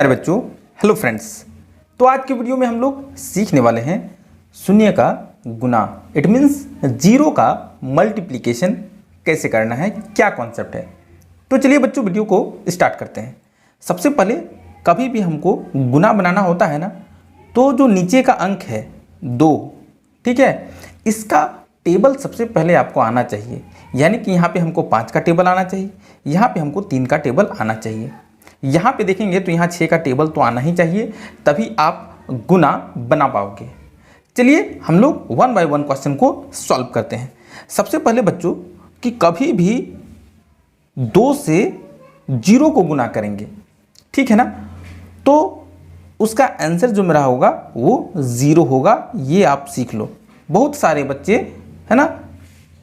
प्यारे बच्चों, hello friends. तो आज की वीडियो में हम लोग सीखने वाले हैं शून्य का गुना, इट मीन्स जीरो का मल्टीप्लिकेशन कैसे करना है, क्या कॉन्सेप्ट है। तो चलिए बच्चों वीडियो को स्टार्ट करते हैं। सबसे पहले कभी भी हमको गुना बनाना होता है ना, तो जो नीचे का अंक है 2, ठीक है, इसका टेबल सबसे पहले आपको आना चाहिए। यानी कि यहाँ पे हमको 5 का टेबल आना चाहिए, यहाँ पे हमको 3 का टेबल आना चाहिए। यहाँ पे देखेंगे तो यहाँ 6 का टेबल तो आना ही चाहिए, तभी आप गुना बना पाओगे। चलिए हम लोग 1 बाय 1 क्वेश्चन को सॉल्व करते हैं। सबसे पहले बच्चों कि कभी भी 2 से 0 को गुना करेंगे, ठीक है ना, तो उसका आंसर जो मेरा होगा वो 0 होगा। ये आप सीख लो। बहुत सारे बच्चे है ना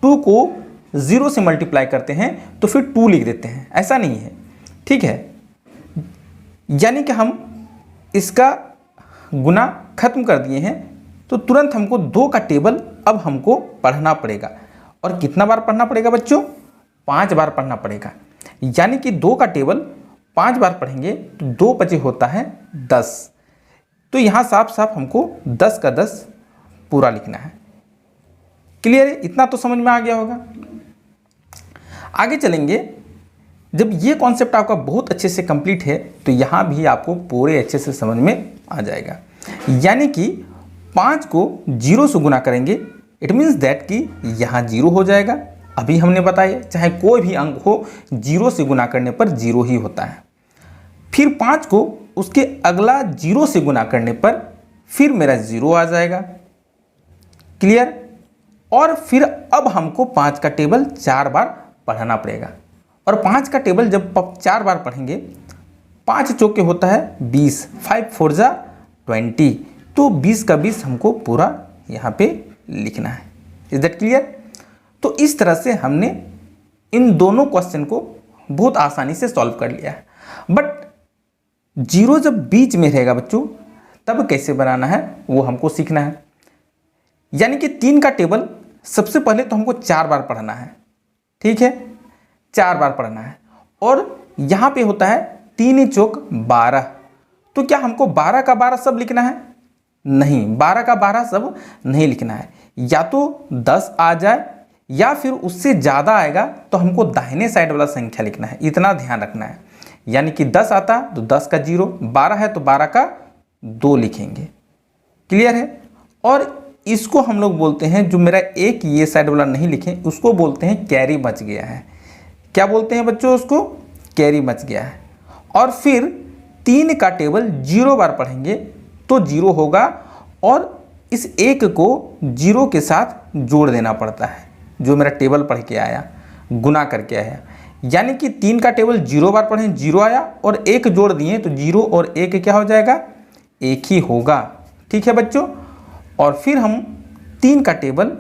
2 को 0 से मल्टीप्लाई करते हैं तो फिर 2 लिख देते हैं, ऐसा नहीं है, ठीक है। यानी कि हम इसका गुना खत्म कर दिए हैं तो तुरंत हमको 2 का टेबल अब हमको पढ़ना पड़ेगा। और कितना बार पढ़ना पड़ेगा बच्चों? 5 बार पढ़ना पड़ेगा। यानी कि 2 का टेबल 5 बार पढ़ेंगे तो 2 बचे होता है 10। तो यहाँ साफ साफ हमको 10 का 10 पूरा लिखना है। क्लियर है? इतना तो समझ में आ गया होगा। आगे चलेंगे। जब ये कॉन्सेप्ट आपका बहुत अच्छे से कंप्लीट है तो यहाँ भी आपको पूरे अच्छे से समझ में आ जाएगा। यानी कि 5 को 0 से गुना करेंगे, इट मीन्स दैट कि यहाँ 0 हो जाएगा। अभी हमने बताया चाहे कोई भी अंक हो 0 से गुना करने पर 0 ही होता है। फिर 5 को उसके अगला 0 से गुना करने पर फिर मेरा 0 आ जाएगा। क्लियर? और फिर अब हमको 5 का टेबल 4 बार पढ़ना पड़ेगा। और 5 का टेबल जब 4 बार पढ़ेंगे, 5 चौके होता है 20, 5 4 जा 20, तो 20 का 20 हमको पूरा यहाँ पे लिखना है। Is that clear? तो इस तरह से हमने इन दोनों क्वेश्चन को बहुत आसानी से सॉल्व कर लिया है। बट 0 जब बीच में रहेगा बच्चों, तब कैसे बनाना है वो हमको सीखना है। यानी कि 3 का टेबल सबसे पहले तो हमको 4 बार पढ़ना है, ठीक है, 4 बार पढ़ना है। और यहाँ पे होता है 3 चौक 12, तो क्या हमको 12 का 12 सब लिखना है? नहीं, 12 का 12 सब नहीं लिखना है। या तो 10 आ जाए या फिर उससे ज़्यादा आएगा तो हमको दाहिने साइड वाला संख्या लिखना है, इतना ध्यान रखना है। यानी कि 10 आता तो 10 का 0, 12 है तो 12 का 2 लिखेंगे। क्लियर है? और इसको हम लोग बोलते हैं, जो मेरा एक ये साइड वाला नहीं लिखे उसको बोलते हैं कैरी बच गया है। क्या बोलते हैं बच्चों उसको? कैरी बच गया है। और फिर 3 का टेबल 0 बार पढ़ेंगे तो 0 होगा, और इस 1 को 0 के साथ जोड़ देना पड़ता है, जो मेरा टेबल पढ़ के आया, गुना करके आया। यानी कि 3 का टेबल 0 बार पढ़ें 0 आया, और 1 जोड़ दिए तो 0 और 1 क्या हो जाएगा? 1 ही होगा। ठीक है बच्चों? और फिर हम 3 का टेबल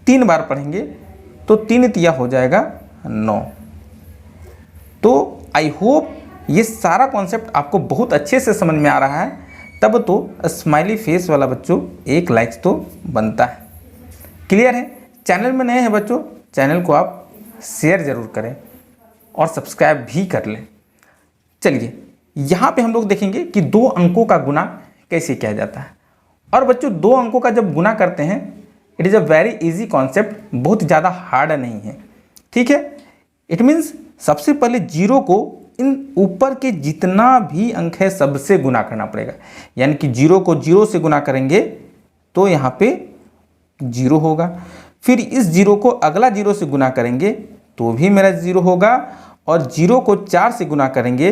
3 बार पढ़ेंगे तो 3 तिया हो जाएगा 9। तो आई होप ये सारा कॉन्सेप्ट आपको बहुत अच्छे से समझ में आ रहा है। तब तो स्माइली फेस वाला बच्चों 1 लाइक तो बनता है। क्लियर है? चैनल में नए हैं बच्चों, चैनल को आप शेयर ज़रूर करें और सब्सक्राइब भी कर लें। चलिए यहाँ पे हम लोग देखेंगे कि 2 अंकों का गुना कैसे किया जाता है। और बच्चों 2 अंकों का जब गुना करते हैं, it is a very easy concept, बहुत ज़्यादा हार्ड नहीं है, ठीक है। इट मीन्स सबसे पहले 0 को इन ऊपर के जितना भी अंक है सबसे गुना करना पड़ेगा। यानी कि 0 को 0 से गुना करेंगे तो यहाँ पे 0 होगा। फिर इस 0 को अगला 0 से गुना करेंगे तो भी मेरा 0 होगा, और 0 को 4 से गुना करेंगे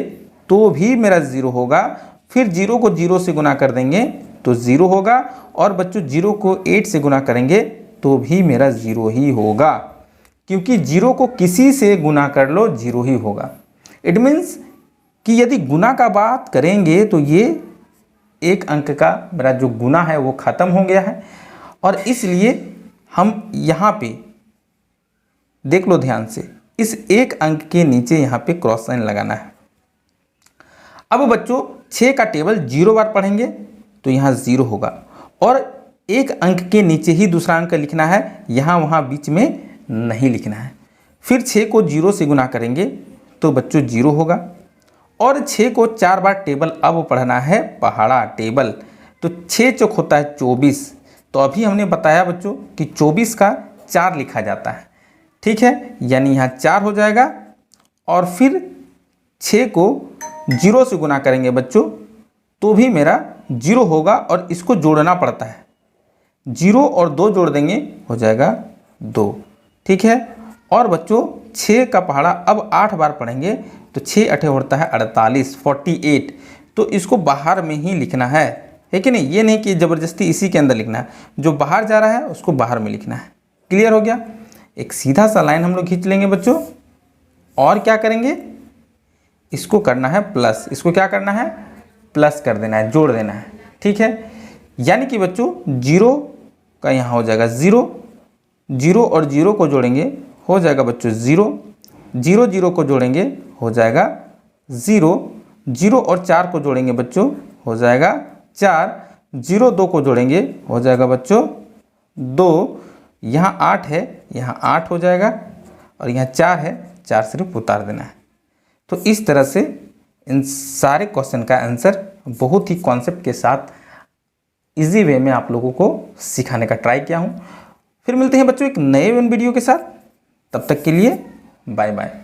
तो भी मेरा 0 होगा। फिर 0 को 0 से गुना कर देंगे तो 0 होगा, और बच्चों 0 को 8 से गुना करेंगे तो भी मेरा 0 ही होगा, क्योंकि 0 को किसी से गुना कर लो 0 ही होगा। इट मीन्स कि यदि गुना का बात करेंगे तो ये एक अंक का मेरा जो गुना है वो ख़त्म हो गया है, और इसलिए हम यहाँ पे देख लो ध्यान से, इस एक अंक के नीचे यहाँ पे क्रॉस साइन लगाना है। अब बच्चों 6 का टेबल 0 बार पढ़ेंगे तो यहाँ 0 होगा, और एक अंक के नीचे ही दूसरा अंक लिखना है, यहाँ वहाँ बीच में नहीं लिखना है। फिर 6 को 0 से गुना करेंगे तो बच्चों 0 होगा, और 6 को 4 बार टेबल अब पढ़ना है पहाड़ा टेबल। तो 6 चौक होता है 24। तो अभी हमने बताया बच्चों कि 24 का 4 लिखा जाता है, ठीक है, यानी यहाँ 4 हो जाएगा। और फिर 6 को 0 से गुना करेंगे बच्चों तो भी मेरा 0 होगा और इसको जोड़ना पड़ता है। 0 और 2 जोड़ देंगे हो जाएगा 2, ठीक है। और बच्चों 6 का पहाड़ा अब 8 बार पढ़ेंगे तो 6 8 होता है 48, 48। तो इसको बाहर में ही लिखना है कि नहीं, ये नहीं कि ज़बरदस्ती इसी के अंदर लिखना है, जो बाहर जा रहा है उसको बाहर में लिखना है। क्लियर हो गया। एक सीधा सा लाइन हम लोग खींच लेंगे बच्चों और क्या करेंगे, इसको करना है प्लस, इसको क्या करना है प्लस कर देना है, जोड़ देना है, ठीक है। यानी कि बच्चों 0 का यहाँ हो जाएगा 0, 0 और 0 को जोड़ेंगे हो जाएगा बच्चों 0, 0 0 को जोड़ेंगे हो जाएगा 0, 0 और 4 को जोड़ेंगे बच्चों हो जाएगा 4, 0 2 को जोड़ेंगे हो जाएगा बच्चों 2, यहाँ 8 है यहाँ 8 हो जाएगा और यहाँ 4 है, 4 सिर्फ उतार देना है। तो इस तरह से इन सारे क्वेश्चन का आंसर बहुत ही कॉन्सेप्ट के साथ इजी वे में आप लोगों को सिखाने का ट्राई किया हूँ। फिर मिलते हैं बच्चों एक नए वीडियो के साथ, तब तक के लिए बाय बाय।